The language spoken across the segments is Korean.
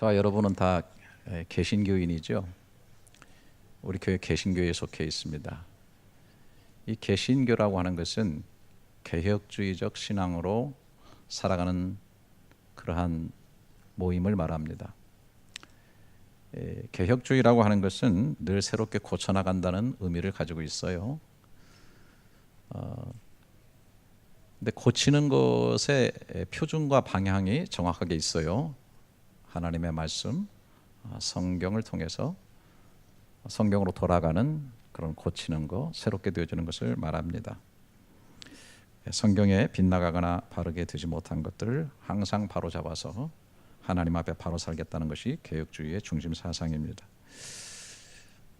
저와 여러분은 다 개신교인이죠. 우리 교회 개신교에 속해 있습니다. 이 개신교라고 하는 것은 개혁주의적 신앙으로 살아가는 그러한 모임을 말합니다. 개혁주의라고 하는 것은 늘 새롭게 고쳐나간다는 의미를 가지고 있어요. 근데 고치는 것의 표준과 방향이 정확하게 있어요. 하나님의 말씀, 성경을 통해서 성경으로 돌아가는 그런 고치는 것, 새롭게 되어지는 것을 말합니다. 성경에 빗나가거나 바르게 되지 못한 것들을 항상 바로 잡아서 하나님 앞에 바로 살겠다는 것이 개혁주의의 중심 사상입니다.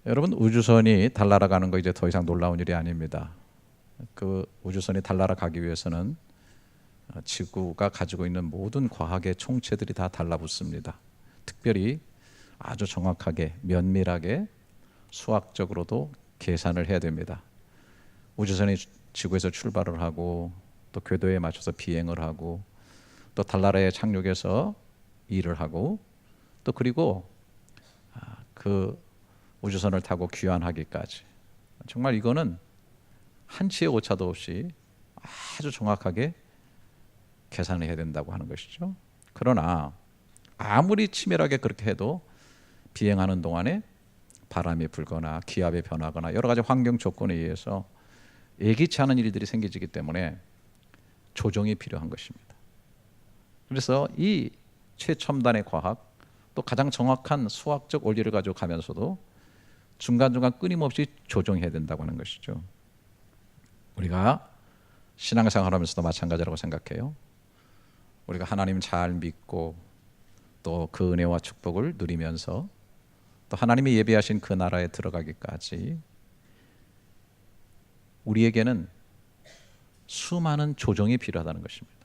여러분, 우주선이 달나라 가는 거 이제 더 이상 놀라운 일이 아닙니다. 그 우주선이 달나라 가기 위해서는 지구가 가지고 있는 모든 과학의 총체들이 다 달라붙습니다. 특별히 아주 정확하게 면밀하게 수학적으로도 계산을 해야 됩니다. 우주선이 지구에서 출발을 하고 또 궤도에 맞춰서 비행을 하고 또 달나라에 착륙해서 일을 하고 또 그리고 그 우주선을 타고 귀환하기까지 정말 이거는 한치의 오차도 없이 아주 정확하게 계산을 해야 된다고 하는 것이죠. 그러나 아무리 치밀하게 그렇게 해도 비행하는 동안에 바람이 불거나 기압이 변하거나 여러 가지 환경 조건에 의해서 예기치 않은 일들이 생기기 때문에 조정이 필요한 것입니다. 그래서 이 최첨단의 과학 또 가장 정확한 수학적 원리를 가지고 가면서도 중간중간 끊임없이 조정해야 된다고 하는 것이죠. 우리가 신앙생활하면서도 마찬가지라고 생각해요. 우리가 하나님 잘 믿고 또 그 은혜와 축복을 누리면서 또 하나님이 예비하신 그 나라에 들어가기까지 우리에게는 수많은 조정이 필요하다는 것입니다.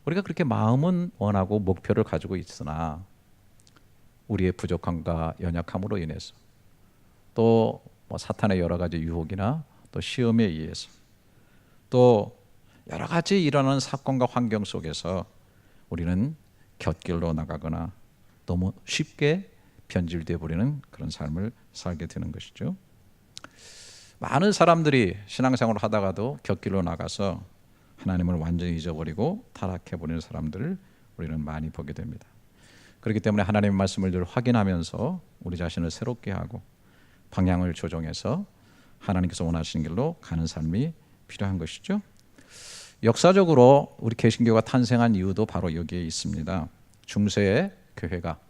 우리가 그렇게 마음은 원하고 목표를 가지고 있으나 우리의 부족함과 연약함으로 인해서 또 사탄의 여러 가지 유혹이나 또 시험에 의해서 또 여러 가지 일어나는 사건과 환경 속에서 우리는 곁길로 나가거나 너무 쉽게 변질되어 버리는 그런 삶을 살게 되는 것이죠. 많은 사람들이 신앙생활을 하다가도 곁길로 나가서 하나님을 완전히 잊어버리고 타락해버리는 사람들을 우리는 많이 보게 됩니다. 그렇기 때문에 하나님의 말씀을 늘 확인하면서 우리 자신을 새롭게 하고 방향을 조정해서 하나님께서 원하시는 길로 가는 삶이 필요한 것이죠. 역사적으로 우리 개신교가 탄생한 이유도 바로 여기에 있습니다. 중세의 교회가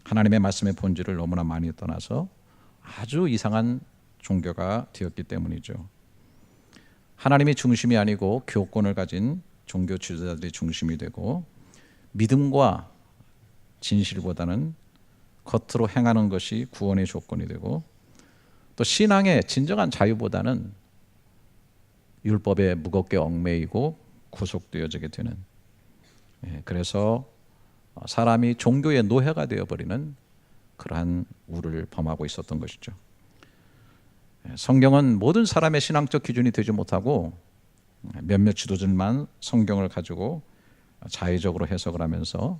하나님의 말씀의 본질을 너무나 많이 떠나서 아주 이상한 종교가 되었기 때문이죠. 하나님이 중심이 아니고 교권을 가진 종교 지도자들이 중심이 되고 믿음과 진실보다는 겉으로 행하는 것이 구원의 조건이 되고 또 신앙의 진정한 자유보다는 율법에 무겁게 얽매이고 구속되어지게 되는, 그래서 사람이 종교의 노예가 되어버리는 그러한 우를 범하고 있었던 것이죠. 성경은 모든 사람의 신앙적 기준이 되지 못하고 몇몇 지도자들만 성경을 가지고 자의적으로 해석을 하면서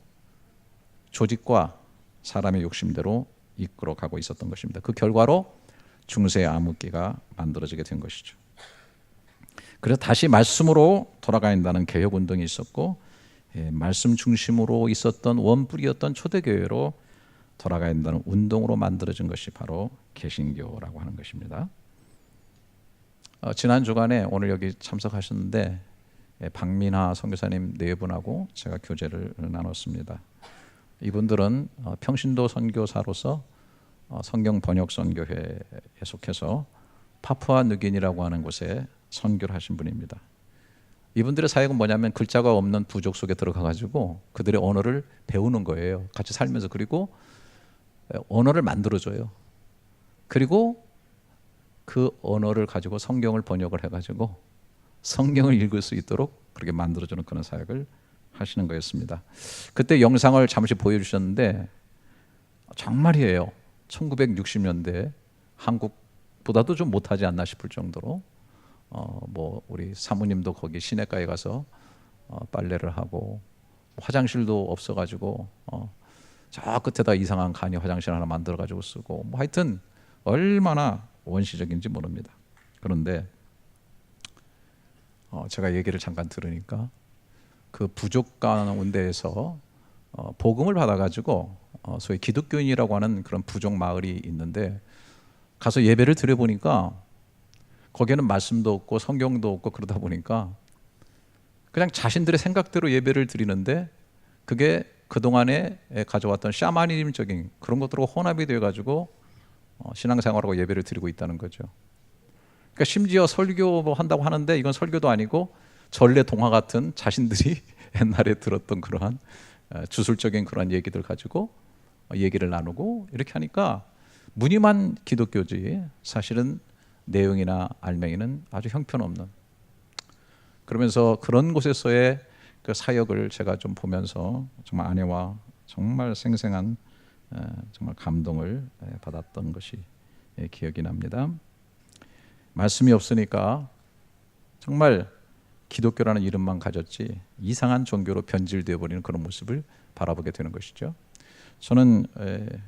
조직과 사람의 욕심대로 이끌어가고 있었던 것입니다. 그 결과로 중세의 암흑기가 만들어지게 된 것이죠. 그래서 다시 말씀으로 돌아가야 한다는 개혁운동이 있었고 말씀 중심으로 있었던 원뿌리였던 초대교회로 돌아가야 한다는 운동으로 만들어진 것이 바로 개신교라고 하는 것입니다. 지난 주간에 오늘 여기 참석하셨는데 박민하 선교사님 네 분하고 제가 교제를 나눴습니다. 이분들은 평신도 선교사로서 성경 번역 선교회에 속해서 파푸아뉴기니라고 하는 곳에 선교를 하신 분입니다. 이분들의 사역은 뭐냐면 글자가 없는 부족 속에 들어가가지고 그들의 언어를 배우는 거예요. 같이 살면서. 그리고 언어를 만들어줘요. 그리고 그 언어를 가지고 성경을 번역을 해가지고 성경을 읽을 수 있도록 그렇게 만들어주는 그런 사역을 하시는 거였습니다. 그때 영상을 잠시 보여주셨는데 정말이에요. 1960년대 한국보다도 좀 못하지 않나 싶을 정도로 우리 사모님도 거기 시내가에 가서 빨래를 하고 화장실도 없어가지고 저 끝에다 이상한 간이 화장실 하나 만들어 가지고 쓰고 뭐 하여튼 얼마나 원시적인지 모릅니다. 그런데 제가 얘기를 잠깐 들으니까 그 부족 가운데에서 복음을 받아가지고 소위 기독교인이라고 하는 그런 부족 마을이 있는데 가서 예배를 드려보니까 거기에는 말씀도 없고 성경도 없고 그러다 보니까 그냥 자신들의 생각대로 예배를 드리는데 그게 그동안에 가져왔던 샤머니즘적인 그런 것들과 혼합이 되어가지고 신앙생활하고 예배를 드리고 있다는 거죠. 그러니까 심지어 설교 뭐 한다고 하는데 이건 설교도 아니고 전래 동화 같은 자신들이 옛날에 들었던 그러한 주술적인 그런 얘기들 가지고 얘기를 나누고 이렇게 하니까 무늬만 기독교지 사실은 내용이나 알맹이는 아주 형편없는, 그러면서 그런 곳에서의 그 사역을 제가 좀 보면서 정말 아내와 정말 생생한 정말 감동을 받았던 것이 기억이 납니다. 말씀이 없으니까 정말 기독교라는 이름만 가졌지 이상한 종교로 변질되어 버리는 그런 모습을 바라보게 되는 것이죠. 저는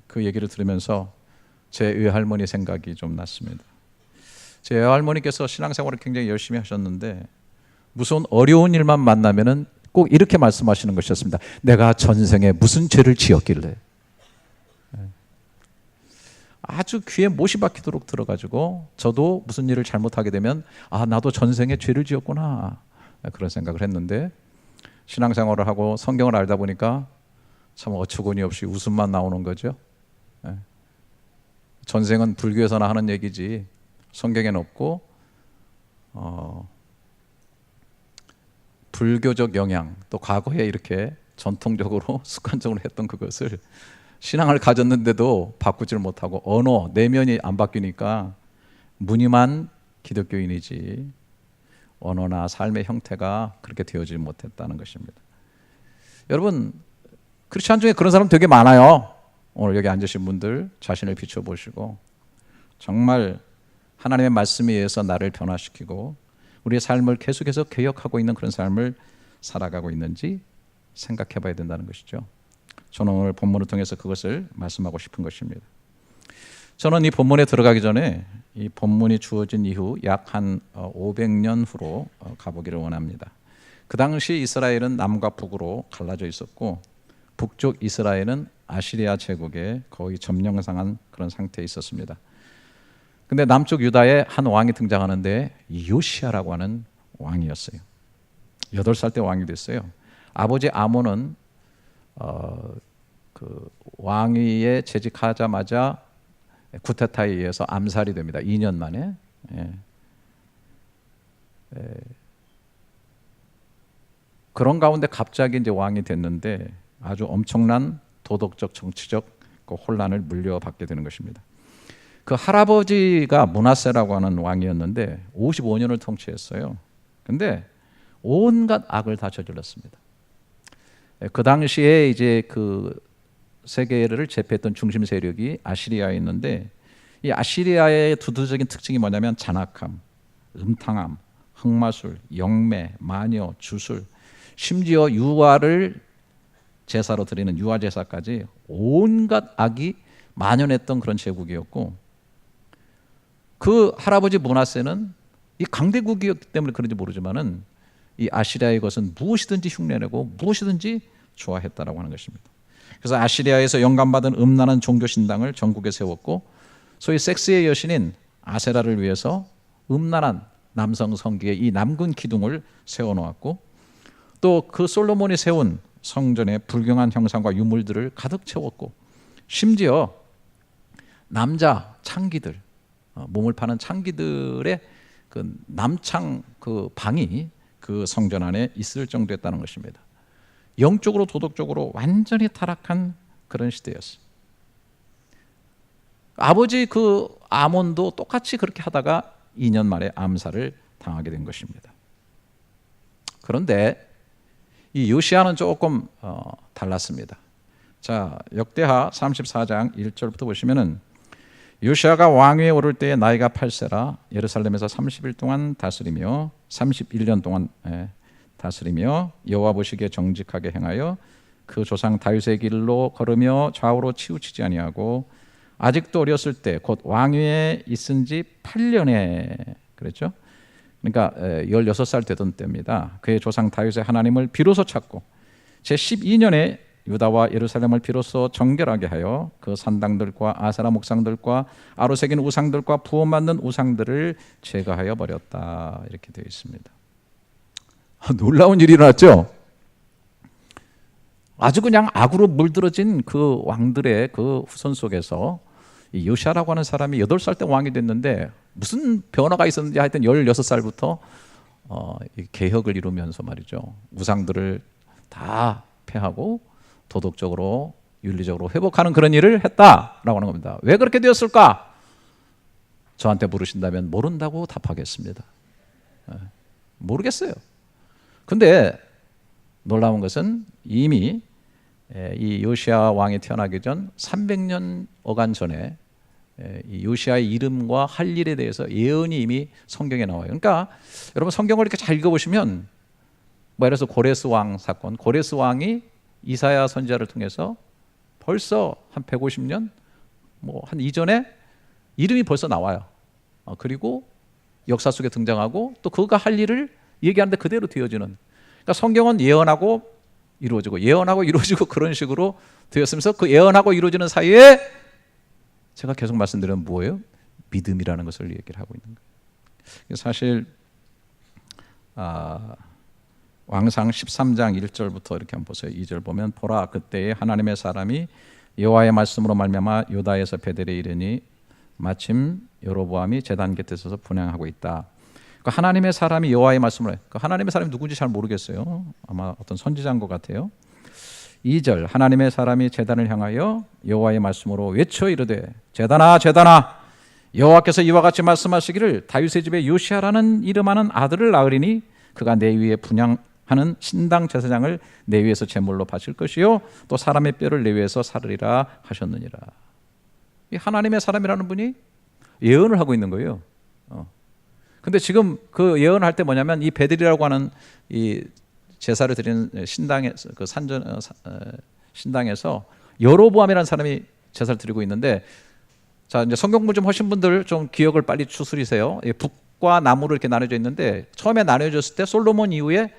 그 얘기를 들으면서 제 외할머니 생각이 좀 났습니다. 제 외할머니께서 신앙생활을 굉장히 열심히 하셨는데 무슨 어려운 일만 만나면은 꼭 이렇게 말씀하시는 것이었습니다. 내가 전생에 무슨 죄를 지었길래. 아주 귀에 못이 박히도록 들어가지고 저도 무슨 일을 잘못하게 되면 나도 전생에 죄를 지었구나 그런 생각을 했는데 신앙생활을 하고 성경을 알다 보니까 참 어처구니 없이 웃음만 나오는 거죠. 전생은 불교에서나 하는 얘기지 성경에는 없고 불교적 영향 또 과거에 이렇게 전통적으로 습관적으로 했던 그것을 신앙을 가졌는데도 바꾸질 못하고 언어, 내면이 안 바뀌니까 무늬만 기독교인이지 언어나 삶의 형태가 그렇게 되어지지 못했다는 것입니다. 여러분 크리스찬 중에 그런 사람 되게 많아요. 오늘 여기 앉으신 분들 자신을 비춰보시고 정말 하나님의 말씀에 의해서 나를 변화시키고 우리의 삶을 계속해서 개혁하고 있는 그런 삶을 살아가고 있는지 생각해 봐야 된다는 것이죠. 저는 오늘 본문을 통해서 그것을 말씀하고 싶은 것입니다. 저는 이 본문에 들어가기 전에 이 본문이 주어진 이후 약 한 500년 후로 가보기를 원합니다. 그 당시 이스라엘은 남과 북으로 갈라져 있었고 북쪽 이스라엘은 아시리아 제국에 거의 점령당한 그런 상태에 있었습니다. 근데 남쪽 유다에 한 왕이 등장하는데 요시야라고 하는 왕이었어요. 8살 때 왕이 됐어요. 아버지 아몬은 그 왕위에 재직하자마자 쿠데타에 의해서 암살이 됩니다. 2년 만에. 그런 가운데 갑자기 이제 왕이 됐는데 아주 엄청난 도덕적 정치적 그 혼란을 물려받게 되는 것입니다. 그 할아버지가 므낫세라고 하는 왕이었는데 55년을 통치했어요. 근데 온갖 악을 다 저질렀습니다. 그 당시에 이제 그 세계를 제패했던 중심 세력이 아시리아에 있는데 이 아시리아의 두두적인 특징이 뭐냐면 잔악함, 음탕함, 흑마술, 영매, 마녀, 주술, 심지어 유아를 제사로 드리는 유아 제사까지 온갖 악이 만연했던 그런 제국이었고 그 할아버지 므낫세는 이 강대국이었기 때문에 그런지 모르지만은 이 아시리아의 것은 무엇이든지 흉내내고 무엇이든지 좋아했다라고 하는 것입니다. 그래서 아시리아에서 영감받은 음란한 종교 신당을 전국에 세웠고 소위 섹스의 여신인 아세라를 위해서 음란한 남성 성기의 이 남군 기둥을 세워놓았고 또 그 솔로몬이 세운 성전에 불경한 형상과 유물들을 가득 채웠고 심지어 남자 창기들 몸을 파는 창기들의 그 남창 그 방이 그 성전 안에 있을 정도였다는 것입니다. 영적으로 도덕적으로 완전히 타락한 그런 시대였어요. 아버지 그 아몬도 똑같이 그렇게 하다가 2년 만에 암살을 당하게 된 것입니다. 그런데 이 요시야는 조금 달랐습니다. 자, 역대하 34장 1절부터 보시면은 요시야가 왕위에 오를 때에 나이가 8세라 예루살렘에서 30일 동안 다스리며 31년 동안 다스리며 여호와 보시기에 정직하게 행하여 그 조상 다윗의 길로 걸으며 좌우로 치우치지 아니하고 아직도 어렸을 때 곧 왕위에 있은 지 8년에 그랬죠. 그러니까 16살 되던 때입니다. 그의 조상 다윗의 하나님을 비로소 찾고 제12년에 유다와 예루살렘을 비로소 정결하게 하여 그 산당들과 아세라 목상들과 아로새긴 우상들과 부원받는 우상들을 제거하여 버렸다. 이렇게 되어 있습니다. 놀라운 일이 일어났죠. 아주 그냥 악으로 물들어진 그 왕들의 그 후손 속에서 이 요시아라고 하는 사람이 8살 때 왕이 됐는데 무슨 변화가 있었는지 하여튼 16살부터 개혁을 이루면서 말이죠. 우상들을 다 폐하고 도덕적으로 윤리적으로 회복하는 그런 일을 했다라고 하는 겁니다. 왜 그렇게 되었을까? 저한테 물으신다면 모른다고 답하겠습니다. 모르겠어요. 근데 놀라운 것은 이미 이 요시아 왕이 태어나기 전 300년 어간 전에 이 요시아의 이름과 할 일에 대해서 예언이 이미 성경에 나와요. 그러니까 여러분 성경을 이렇게 잘 읽어보시면 뭐 예를 들어서 고레스 왕 사건, 고레스 왕이 이사야 선지자를 통해서 벌써 한 150년 뭐 한 이전에 이름이 벌써 나와요. 그리고 역사 속에 등장하고 또 그가 할 일을 얘기하는데 그대로 되어지는. 그러니까 성경은 예언하고 이루어지고 예언하고 이루어지고 그런 식으로 되었으면서 그 예언하고 이루어지는 사이에 제가 계속 말씀드리는 뭐예요? 믿음이라는 것을 얘기를 하고 있는 거예요. 사실 왕상 13장 1절부터 이렇게 한번 보세요. 2절 보면 보라 그때에 하나님의 사람이 여호와의 말씀으로 말미암아 유다에서 베델에 이르니 마침 여로보암이 제단 곁에 서서 분향하고 있다. 하나님의 사람이 여호와의 말씀을 해. 하나님의 사람이 누군지 잘 모르겠어요. 아마 어떤 선지자인 것 같아요. 2절 하나님의 사람이 제단을 향하여 여호와의 말씀으로 외쳐 이르되 제단아 제단아 여호와께서 이와 같이 말씀하시기를 다윗의 집에 요시아라는 이름하는 아들을 낳으리니 그가 내 위에 분향하는 신당 제사장을 내 위에서 제물로 바칠 것이요 또 사람의 뼈를 내 위에서 사르리라 하셨느니라. 이 하나님의 사람이라는 분이 예언을 하고 있는 거예요. 근데 지금 그 예언할 때 뭐냐면 이 베델이라고 하는 이 제사를 드리는 신당에서 그 신당에서 여로보암이라는 사람이 제사를 드리고 있는데 자 이제 성경 공부 좀 하신 분들 좀 기억을 빨리 추스리세요. 북과 남으로 이렇게 나눠져 있는데 처음에 나눠졌을 때 솔로몬 이후에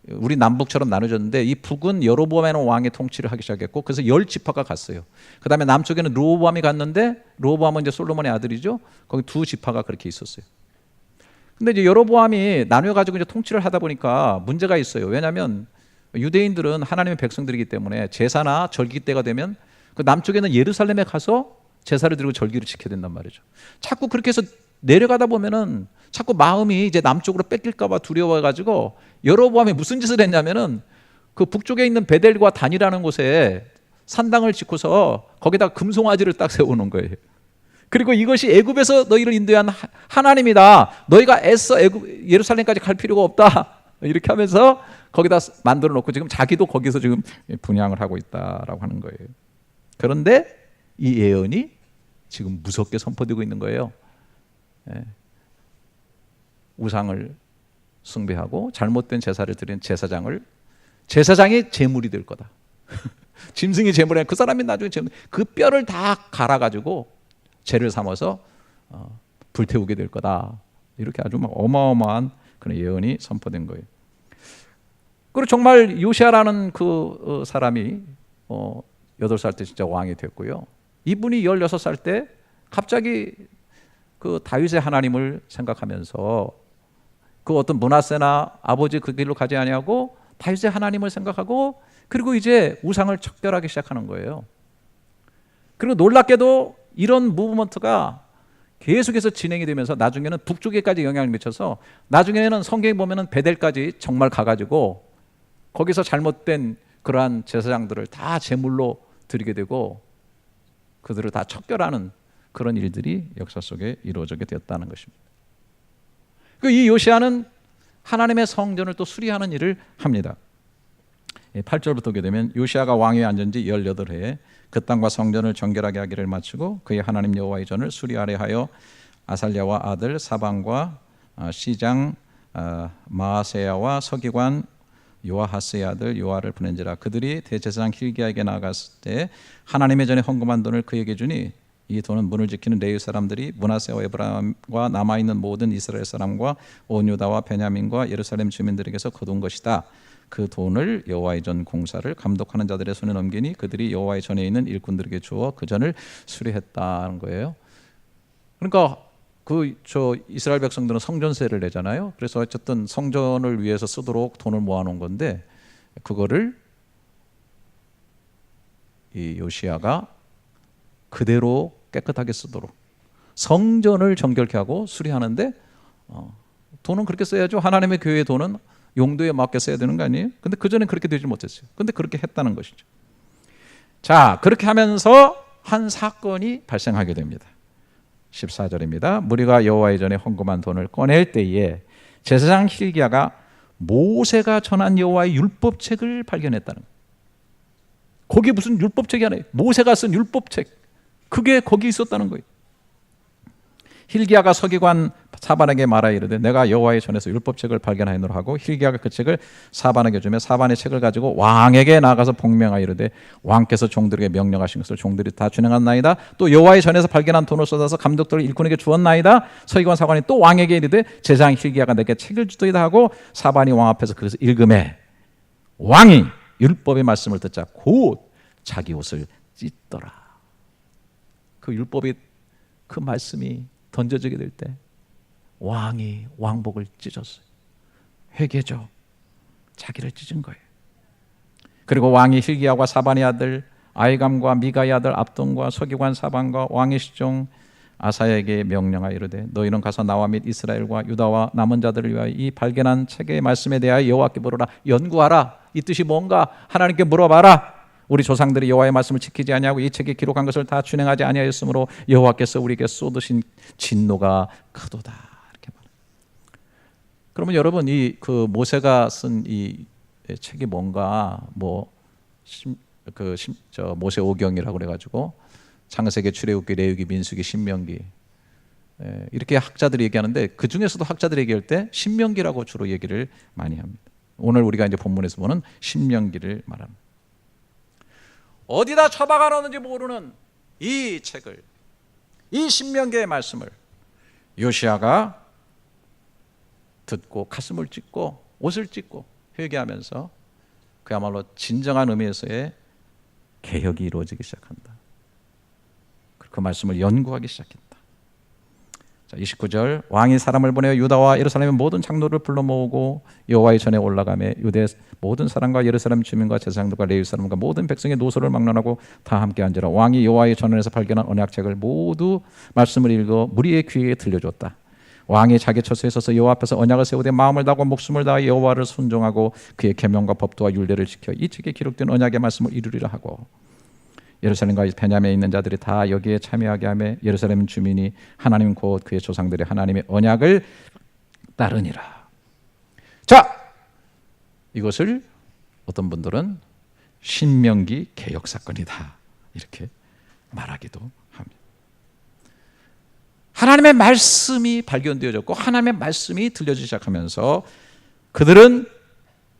우리 남북처럼 나눠졌는데 이 북은 여로보암이라는 왕의 통치를 하기 시작했고 그래서 10지파가 갔어요. 그 다음에 남쪽에는 르호보암이 갔는데 르호보암은 이제 솔로몬의 아들이죠. 거기 2지파가 그렇게 있었어요. 근데 이제 여로보암이 나눠가지고 이제 통치를 하다 보니까 문제가 있어요. 왜냐하면 유대인들은 하나님의 백성들이기 때문에 제사나 절기 때가 되면 그 남쪽에는 예루살렘에 가서 제사를 드리고 절기를 지켜야 된단 말이죠. 자꾸 그렇게 해서 내려가다 보면은 자꾸 마음이 이제 남쪽으로 뺏길까봐 두려워가지고 여로보암이 무슨 짓을 했냐면은 그 북쪽에 있는 베델과 단이라는 곳에 산당을 짓고서 거기다 금송아지를 딱 세우는 거예요. 그리고 이것이 애굽에서 너희를 인도한 하나님이다. 너희가 애써 예루살렘까지 갈 필요가 없다. 이렇게 하면서 거기다 만들어 놓고 지금 자기도 거기서 지금 분향을 하고 있다라고 하는 거예요. 그런데 이 예언이 지금 무섭게 선포되고 있는 거예요. 우상을 숭배하고 잘못된 제사를 드린 제사장이 제물이 될 거다. 짐승이 제물이 아니라 그 사람이 나중에 그 뼈를 다 갈아가지고 죄를 삼아서 불태우게 될 거다. 이렇게 아주 막 어마어마한 그런 예언이 선포된 거예요. 그리고 정말 요시아라는 그 사람이 8살 때 진짜 왕이 됐고요. 이분이 16살 때 갑자기 그 다윗의 하나님을 생각하면서 그 어떤 므낫세나 아버지 그 길로 가지 아니하고 다윗의 하나님을 생각하고 그리고 이제 우상을 척결하기 시작하는 거예요. 그리고 놀랍게도 이런 무브먼트가 계속해서 진행이 되면서 나중에는 북쪽에까지 영향을 미쳐서 나중에는 성경에 보면은 베델까지 정말 가가지고 거기서 잘못된 그러한 제사장들을 다 제물로 드리게 되고 그들을 다 척결하는 그런 일들이 역사 속에 이루어지게 되었다는 것입니다. 이 요시아는 하나님의 성전을 또 수리하는 일을 합니다. 8절부터 보게 되면 요시아가 왕위에 앉은 지 18해에 그 땅과 성전을 정결하게 하기를 마치고 그의 하나님 여호와의 전을 수리하려 하여 아살랴와 아들 사방과 시장 마아세야와 서기관 요아하스의 아들 요아를 보낸지라. 그들이 대제사장 hil기야에게 나아갔을 때 하나님의 전에 헌금한 돈을 그에게 주니 이 돈은 문을 지키는 레위 사람들이 므낫세와 에브라임과 남아있는 모든 이스라엘 사람과 온 유다와 베냐민과 예루살렘 주민들에게서 거둔 것이다. 그 돈을 여호와의 전 공사를 감독하는 자들의 손에 넘기니 그들이 여호와의 전에 있는 일꾼들에게 주어 그 전을 수리했다는 거예요. 그러니까 이스라엘 백성들은 성전세를 내잖아요. 그래서 어쨌든 성전을 위해서 쓰도록 돈을 모아놓은 건데 그거를 이 요시야가 그대로 깨끗하게 쓰도록 성전을 정결케 하고 수리하는데 돈은 그렇게 써야죠. 하나님의 교회의 돈은 용도에 맞게 써야 되는 거 아니에요? 근데 그전엔 그렇게 되지 못했어요. 근데 그렇게 했다는 것이죠. 자, 그렇게 하면서 한 사건이 발생하게 됩니다. 14절입니다. 무리가 여호와의 전에 헌금한 돈을 꺼낼 때에 제사장 hil기야가 모세가 전한 여호와의 율법책을 발견했다는 거예요. 거기 무슨 율법책이 아니에요. 모세가 쓴 율법책. 그게 거기 있었다는 거예요. hil기야가 서기관 사반에게 말하여 이르되 내가 여호와의 전에서 율법책을 발견하였노라 하고 hil기야가 그 책을 사반에게 주며 사반의 책을 가지고 왕에게 나가서 복명하여 이르되 왕께서 종들에게 명령하신 것을 종들이 다 준행한나이다. 또 여호와의 전에서 발견한 돈을 쏟아서 감독들을 일꾼에게 주었나이다. 서기관 사관이 또 왕에게 이르되 제사장 hil기야가 내게 책을 주더이다 하고 사반이 왕 앞에서 그것을 읽음에 왕이 율법의 말씀을 듣자 곧 자기 옷을 찢더라. 그 율법이 그 말씀이 던져지게 될 때 왕이 왕복을 찢었어요. 회개죠. 자기를 찢은 거예요. 그리고 왕이 hil기야와 사반의 아들 아히감과 미가의 아들 압돈과 서기관 사반과 왕의 시종 아사야에게 명령하여 이르되 너희는 가서 나와 및 이스라엘과 유다와 남은 자들을 위하여 이 발견한 책의 말씀에 대하여 여호와께 물어라. 연구하라. 이 뜻이 뭔가 하나님께 물어봐라. 우리 조상들이 여호와의 말씀을 지키지 아니하고 이 책에 기록한 것을 다 준행하지 아니하였으므로 여호와께서 우리에게 쏟으신 진노가 크도다. 이렇게 말해요. 그러면 여러분 이 그 모세가 쓴 이 책이 뭔가 모세 오경이라고 그래가지고 창세기, 출애굽기, 레위기, 민수기, 신명기 이렇게 학자들이 얘기하는데 그 중에서도 학자들이 얘기할 때 신명기라고 주로 얘기를 많이 합니다. 오늘 우리가 이제 본문에서 보는 신명기를 말합니다. 어디다 처박아 놓는지 모르는 이 책을, 이 신명기의 말씀을 요시야가 듣고 가슴을 찢고 옷을 찢고 회개하면서 그야말로 진정한 의미에서의 개혁이 이루어지기 시작한다. 그 말씀을 연구하기 시작했다. 자, 29절 왕이 사람을 보내어 유다와 예루살렘의 모든 장로를 불러 모으고 여호와의 전에 올라가매 유대 모든 사람과 예루살렘 주민과 제사장들과 레위 사람과 모든 백성의 노소를 막론하고 다 함께 앉으라. 왕이 여호와의 전원에서 발견한 언약책을 모두 말씀을 읽어 무리의 귀에 들려줬다. 왕이 자기 처소에 서서 여호와 앞에서 언약을 세우되 마음을 다하고 목숨을 다하여 여호와를 순종하고 그의 계명과 법도와 율례를 지켜 이 책에 기록된 언약의 말씀을 이루리라 하고 예루살렘과 베냐민에 있는 자들이 다 여기에 참여하게 하며 예루살렘 주민이 하나님 곧 그의 조상들의 하나님의 언약을 따르니라. 자, 이것을 어떤 분들은 신명기 개혁 사건이다 이렇게 말하기도 합니다. 하나님의 말씀이 발견되어졌고 하나님의 말씀이 들려지기 시작하면서 그들은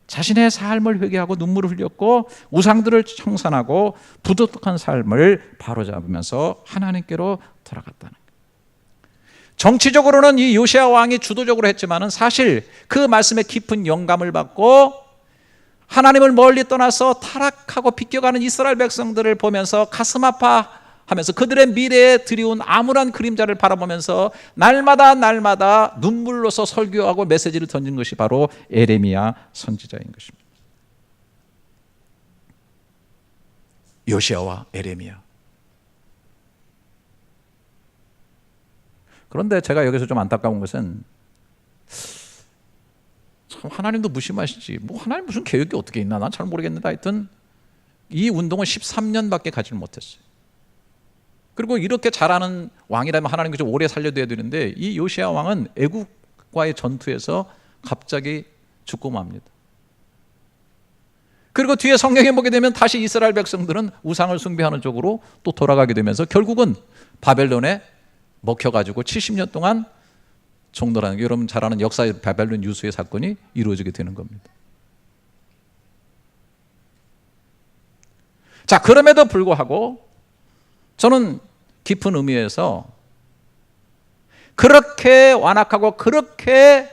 자신의 삶을 회개하고 눈물을 흘렸고 우상들을 청산하고 부도덕한 삶을 바로잡으면서 하나님께로 돌아갔다는 거예요. 정치적으로는 이 요시야 왕이 주도적으로 했지만은 사실 그 말씀에 깊은 영감을 받고 하나님을 멀리 떠나서 타락하고 비껴가는 이스라엘 백성들을 보면서 가슴 아파하면서 그들의 미래에 드리운 암울한 그림자를 바라보면서 날마다 눈물로서 설교하고 메시지를 던진 것이 바로 에레미야 선지자인 것입니다. 요시야와 에레미야. 그런데 제가 여기서 좀 안타까운 것은 참 하나님도 무심하시지 하나님 무슨 계획이 어떻게 있나 난 잘 모르겠는데 하여튼 이 운동은 13년밖에 가지 못했어요. 그리고 이렇게 잘하는 왕이라면 하나님께 좀 오래 살려둬야 되는데 이 요시야 왕은 애국과의 전투에서 갑자기 죽고 맙니다. 그리고 뒤에 성경에 보게 되면 다시 이스라엘 백성들은 우상을 숭배하는 쪽으로 또 돌아가게 되면서 결국은 바벨론에 먹혀가지고 70년 동안 종노라는 게 여러분 잘 아는 역사의 바벨론 유수의 사건이 이루어지게 되는 겁니다. 자, 그럼에도 불구하고 저는 깊은 의미에서 그렇게 완악하고 그렇게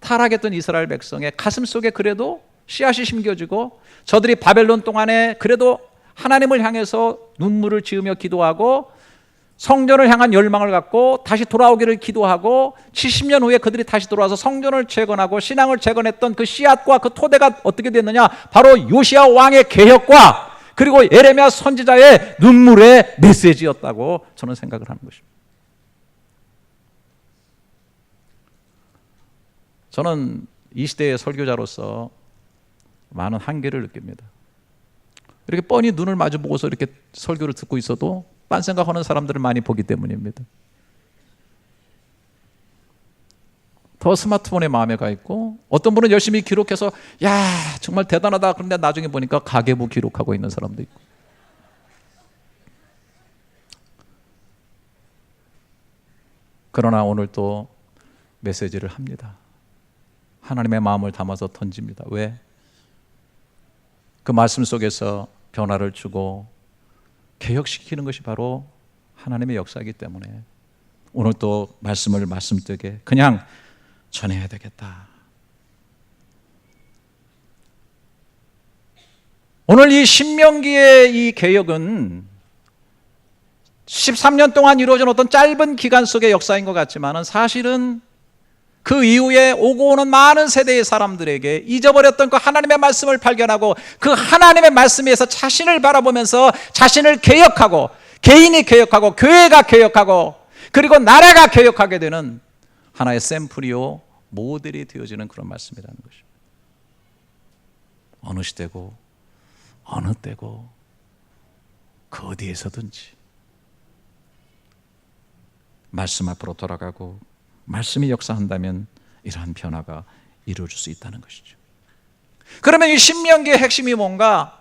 타락했던 이스라엘 백성의 가슴 속에 그래도 씨앗이 심겨지고 저들이 바벨론 동안에 그래도 하나님을 향해서 눈물을 지으며 기도하고 성전을 향한 열망을 갖고 다시 돌아오기를 기도하고 70년 후에 그들이 다시 돌아와서 성전을 재건하고 신앙을 재건했던 그 씨앗과 그 토대가 어떻게 됐느냐? 바로 요시야 왕의 개혁과 그리고 예레미야 선지자의 눈물의 메시지였다고 저는 생각을 하는 것입니다. 저는 이 시대의 설교자로서 많은 한계를 느낍니다. 이렇게 뻔히 눈을 마주 보고서 이렇게 설교를 듣고 있어도 딴 생각하는 사람들을 많이 보기 때문입니다. 더 스마트폰에 마음에 가 있고 어떤 분은 열심히 기록해서 야 정말 대단하다 그런데 나중에 보니까 가계부 기록하고 있는 사람도 있고 그러나 오늘 또 메시지를 합니다. 하나님의 마음을 담아서 던집니다. 왜? 그 말씀 속에서 변화를 주고 개혁시키는 것이 바로 하나님의 역사이기 때문에 오늘 또 말씀을 말씀되게 그냥 전해야 되겠다. 오늘 이 신명기의 이 개혁은 13년 동안 이루어진 어떤 짧은 기간 속의 역사인 것 같지만 사실은 그 이후에 오고 오는 많은 세대의 사람들에게 잊어버렸던 그 하나님의 말씀을 발견하고 그 하나님의 말씀에서 자신을 바라보면서 자신을 개혁하고 개인이 개혁하고 교회가 개혁하고 그리고 나라가 개혁하게 되는 하나의 샘플이요 모델이 되어지는 그런 말씀이라는 것입니다. 어느 시대고 어느 때고 그 어디에서든지 말씀 앞으로 돌아가고 말씀이 역사한다면 이러한 변화가 이루어질 수 있다는 것이죠. 그러면 이 신명기의 핵심이 뭔가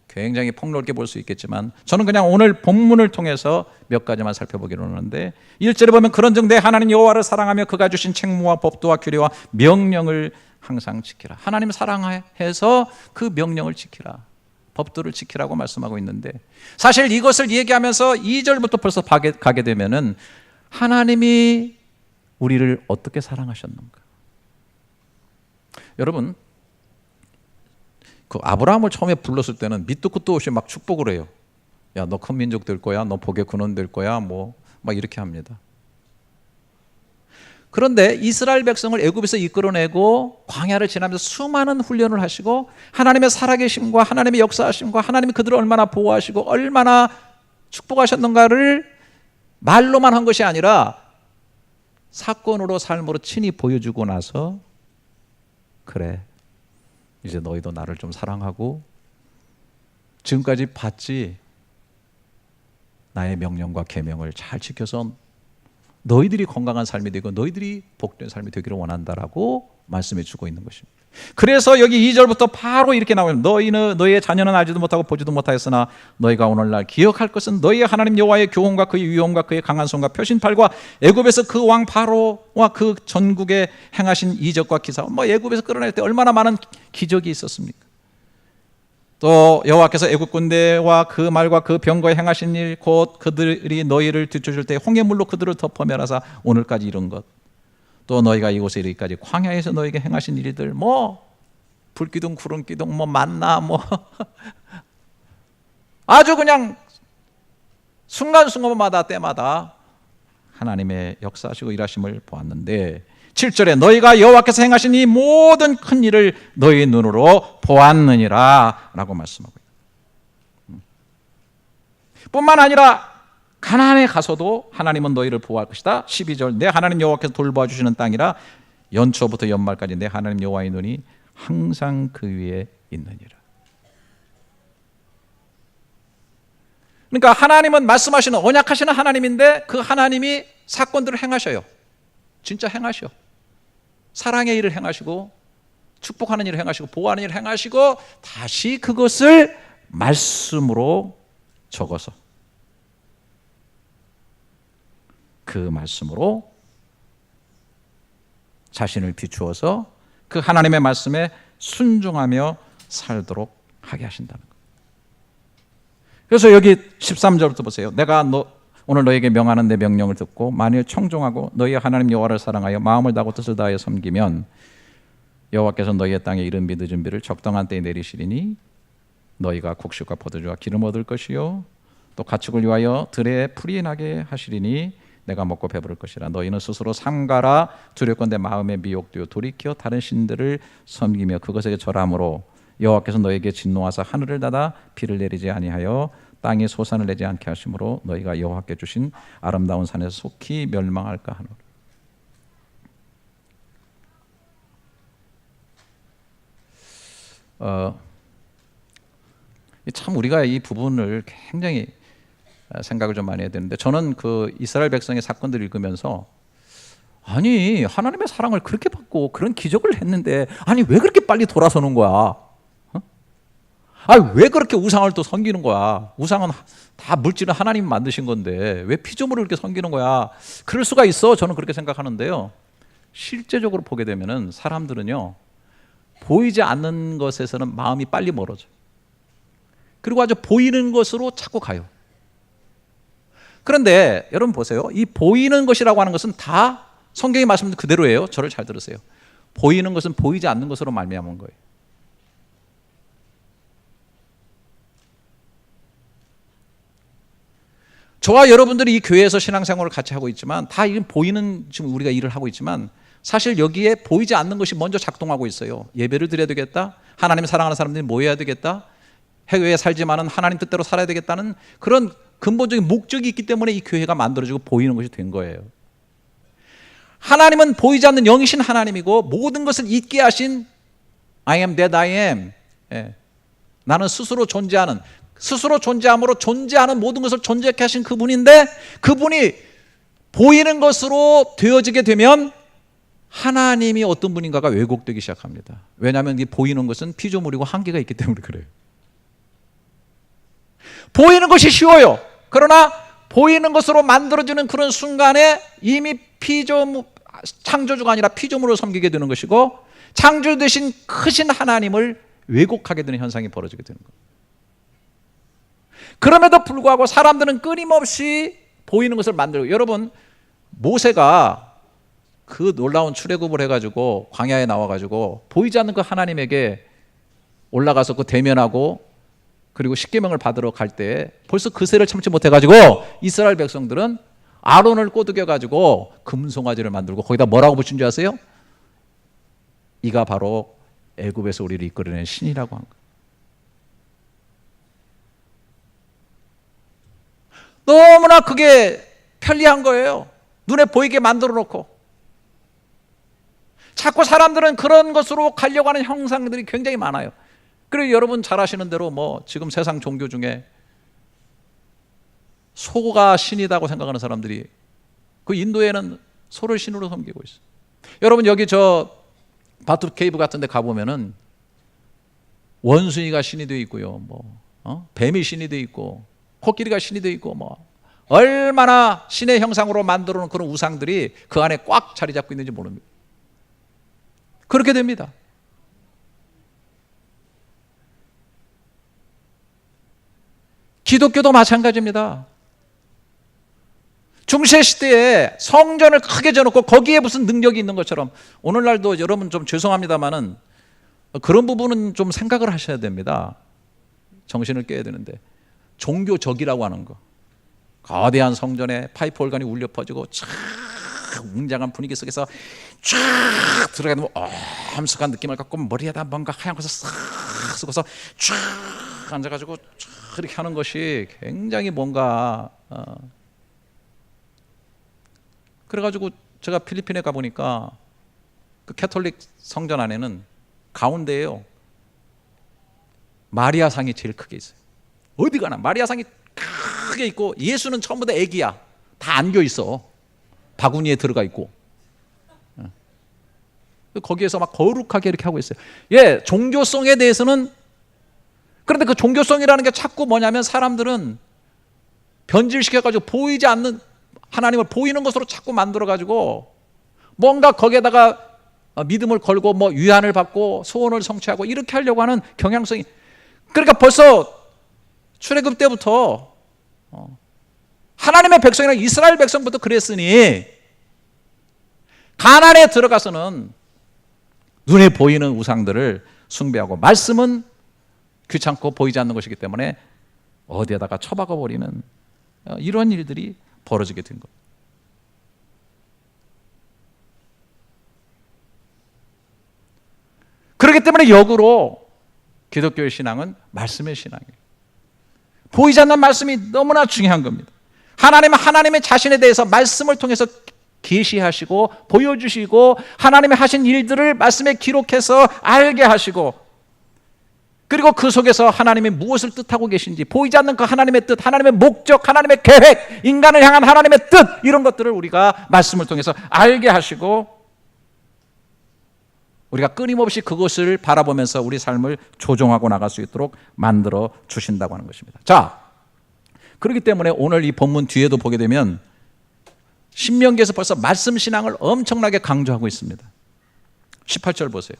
굉장히 폭넓게 볼 수 있겠지만 저는 그냥 오늘 본문을 통해서 몇 가지만 살펴보기로 하는데 1절에 보면 그런즉 내 하나님 여호와를 사랑하며 그가 주신 책무와 법도와 규례와 명령을 항상 지키라. 하나님 사랑해서 그 명령을 지키라. 법도를 지키라고 말씀하고 있는데 사실 이것을 얘기하면서 2절부터 벌써 가게 되면은 하나님이 우리를 어떻게 사랑하셨는가? 여러분, 그 아브라함을 처음에 불렀을 때는 밑도 끝도 없이 막 축복을 해요. 야, 너 큰 민족 될 거야, 너 복의 근원 될 거야, 뭐 막 이렇게 합니다. 그런데 이스라엘 백성을 애굽에서 이끌어내고 광야를 지나면서 수많은 훈련을 하시고 하나님의 살아계심과 하나님의 역사하심과 하나님이 그들을 얼마나 보호하시고 얼마나 축복하셨는가를 말로만 한 것이 아니라 사건으로 삶으로 친히 보여주고 나서 그래 이제 너희도 나를 좀 사랑하고 지금까지 봤지 나의 명령과 계명을 잘 지켜서 너희들이 건강한 삶이 되고 너희들이 복된 삶이 되기를 원한다라고 말씀해 주고 있는 것입니다. 그래서 여기 2절부터 바로 이렇게 나와요. 너희의 자녀는 알지도 못하고 보지도 못하였으나 너희가 오늘날 기억할 것은 너희의 하나님 여호와의 교훈과 그의 위엄과 그의 강한 손과 표신팔과 애굽에서 그 왕 바로와 그 전국에 행하신 이적과 기사. 뭐 애굽에서 끌어낼 때 얼마나 많은 기적이 있었습니까? 또 여호와께서 애굽 군대와 그 말과 그 병거에 행하신 일 곧 그들이 너희를 뒤쫓을 때 홍해물로 그들을 덮어 멸하사 오늘까지 이룬 것. 또 너희가 이곳에 이르기까지 광야에서 너희에게 행하신 일들 뭐 불기둥 구름기둥 뭐 만나 뭐 아주 그냥 순간순간마다 때마다 하나님의 역사하시고 일하심을 보았는데 7절에 너희가 여호와께서 행하신 이 모든 큰 일을 너희 눈으로 보았느니라 라고 말씀하고 있다. 뿐만 아니라 가나안에 가서도 하나님은 너희를 보호할 것이다. 12절 내 하나님 여호와께서 돌보아 주시는 땅이라 연초부터 연말까지 내 하나님 여호와의 눈이 항상 그 위에 있느니라. 그러니까 하나님은 말씀하시는 언약하시는 하나님인데 그 하나님이 사건들을 행하셔요. 진짜 행하셔. 사랑의 일을 행하시고 축복하는 일을 행하시고 보호하는 일을 행하시고 다시 그것을 말씀으로 적어서 그 말씀으로 자신을 비추어서 그 하나님의 말씀에 순종하며 살도록 하게 하신다는 것. 그래서 여기 13절부터 보세요. 내가 오늘 너에게 명하는 내 명령을 듣고 만일 청종하고 너희 하나님 여호와를 사랑하여 마음을 다하고 뜻을 다하여 섬기면 여호와께서 너희의 땅에 이른 비 늦은 비를 적당한 때에 내리시리니 너희가 곡식과 포도주와 기름 얻을 것이요 또 가축을 위하여 들에 풀이 나게 하시리니 내가 먹고 배부를 것이라. 너희는 스스로 삼가라 두렵건대 마음에 미혹되어 돌이켜 다른 신들을 섬기며 그것에게 절함으로 여호와께서 너에게 진노하사 하늘을 닫아 비를 내리지 아니하여 땅에 소산을 내지 않게 하심으로 너희가 여호와께 주신 아름다운 산에서 속히 멸망할까 하노라. 참 우리가 이 부분을 굉장히 생각을 좀 많이 해야 되는데, 저는 그 이스라엘 백성의 사건들을 읽으면서 아니 하나님의 사랑을 그렇게 받고 그런 기적을 했는데 아니 왜 그렇게 빨리 돌아서는 거야? 왜 그렇게 우상을 또 섬기는 거야? 우상은 다 물질은 하나님이 만드신 건데 왜 피조물을 그렇게 섬기는 거야? 그럴 수가 있어. 저는 그렇게 생각하는데요, 실제적으로 보게 되면은 사람들은요 보이지 않는 것에서는 마음이 빨리 멀어져요. 그리고 아주 보이는 것으로 자꾸 가요. 그런데 여러분 보세요. 이 보이는 것이라고 하는 것은 다 성경이 말씀드린 그대로예요. 저를 잘 들으세요. 보이는 것은 보이지 않는 것으로 말미암은 거예요. 저와 여러분들이 이 교회에서 신앙생활을 같이 하고 있지만 다 이건 보이는, 지금 우리가 일을 하고 있지만 사실 여기에 보이지 않는 것이 먼저 작동하고 있어요. 예배를 드려야 되겠다, 하나님을 사랑하는 사람들이 모여야 되겠다, 해외에 살지만은 하나님 뜻대로 살아야 되겠다는 그런 근본적인 목적이 있기 때문에 이 교회가 만들어지고 보이는 것이 된 거예요. 하나님은 보이지 않는 영이신 하나님이고 모든 것을 있게 하신 I am that I am, 나는 스스로 존재함으로 존재하는 모든 것을 존재케 하신 그분인데, 그분이 보이는 것으로 되어지게 되면 하나님이 어떤 분인가가 왜곡되기 시작합니다. 왜냐하면 이 보이는 것은 피조물이고 한계가 있기 때문에 그래요. 보이는 것이 쉬워요. 그러나 보이는 것으로 만들어지는 그런 순간에 이미 창조주가 아니라 피조물을 섬기게 되는 것이고, 창조 되신 크신 하나님을 왜곡하게 되는 현상이 벌어지게 되는 거예요. 그럼에도 불구하고 사람들은 끊임없이 보이는 것을 만들고, 여러분 모세가 그 놀라운 출애굽을 해가지고 광야에 나와가지고 보이지 않는 그 하나님에게 올라가서 그 대면하고 그리고 십계명을 받으러 갈 때 벌써 그새를 참지 못해가지고 이스라엘 백성들은 아론을 꼬드겨가지고 금송아지를 만들고 거기다 뭐라고 붙인 줄 아세요? 이가 바로 애굽에서 우리를 이끌어낸 신이라고 한 거예요. 너무나 그게 편리한 거예요. 눈에 보이게 만들어 놓고. 자꾸 사람들은 그런 것으로 가려고 하는 형상들이 굉장히 많아요. 그리고 여러분 잘 아시는 대로 지금 세상 종교 중에 소가 신이라고 생각하는 사람들이, 그 인도에는 소를 신으로 섬기고 있어요. 여러분 여기 저 바투 케이브 같은 데 가보면은 원숭이가 신이 되어 있고요, 뱀이 신이 되어 있고 코끼리가 신이 되어 있고, 얼마나 신의 형상으로 만들어 놓은 그런 우상들이 그 안에 꽉 자리 잡고 있는지 모릅니다. 그렇게 됩니다. 기독교도 마찬가지입니다. 중세 시대에 성전을 크게 지어놓고 거기에 무슨 능력이 있는 것처럼, 오늘날도 여러분 좀 죄송합니다만은 그런 부분은 좀 생각을 하셔야 됩니다. 정신을 깨야 되는데, 종교적이라고 하는 거, 거대한 성전에 파이프 올간이 울려 퍼지고 쫙 웅장한 분위기 속에서 쫙 들어가면 엄숙한 느낌을 갖고 머리에다 뭔가 하얀 것을 싹 쓰고서 쫙 앉아가지고 쫙 이렇게 하는 것이 굉장히 뭔가 그래가지고 제가 필리핀에 가보니까 그 캐톨릭 성전 안에는 가운데에요 마리아상이 제일 크게 있어요. 어디 가나 마리아상이 크게 있고, 예수는 전부 다 애기야. 다 안겨 있어. 바구니에 들어가 있고. 거기에서 막 거룩하게 이렇게 하고 있어요. 종교성에 대해서는, 그런데 그 종교성이라는 게 자꾸 뭐냐면 사람들은 변질시켜가지고 보이지 않는 하나님을 보이는 것으로 자꾸 만들어가지고 뭔가 거기에다가 믿음을 걸고 위안을 받고 소원을 성취하고 이렇게 하려고 하는 경향성이, 그러니까 벌써 출애굽 때부터 하나님의 백성이나 이스라엘 백성부터 그랬으니 가나안에 들어가서는 눈에 보이는 우상들을 숭배하고 말씀은 귀찮고 보이지 않는 것이기 때문에 어디에다가 처박아버리는 이런 일들이 벌어지게 된 것. 그렇기 때문에 역으로 기독교의 신앙은 말씀의 신앙이에요. 보이지 않는 말씀이 너무나 중요한 겁니다. 하나님은 하나님의 자신에 대해서 말씀을 통해서 계시하시고 보여주시고 하나님의 하신 일들을 말씀에 기록해서 알게 하시고 그리고 그 속에서 하나님이 무엇을 뜻하고 계신지 보이지 않는 그 하나님의 뜻, 하나님의 목적, 하나님의 계획, 인간을 향한 하나님의 뜻 이런 것들을 우리가 말씀을 통해서 알게 하시고 우리가 끊임없이 그것을 바라보면서 우리 삶을 조정하고 나갈 수 있도록 만들어 주신다고 하는 것입니다. 자, 그렇기 때문에 오늘 이 본문 뒤에도 보게 되면 신명기에서 벌써 말씀 신앙을 엄청나게 강조하고 있습니다. 18절 보세요.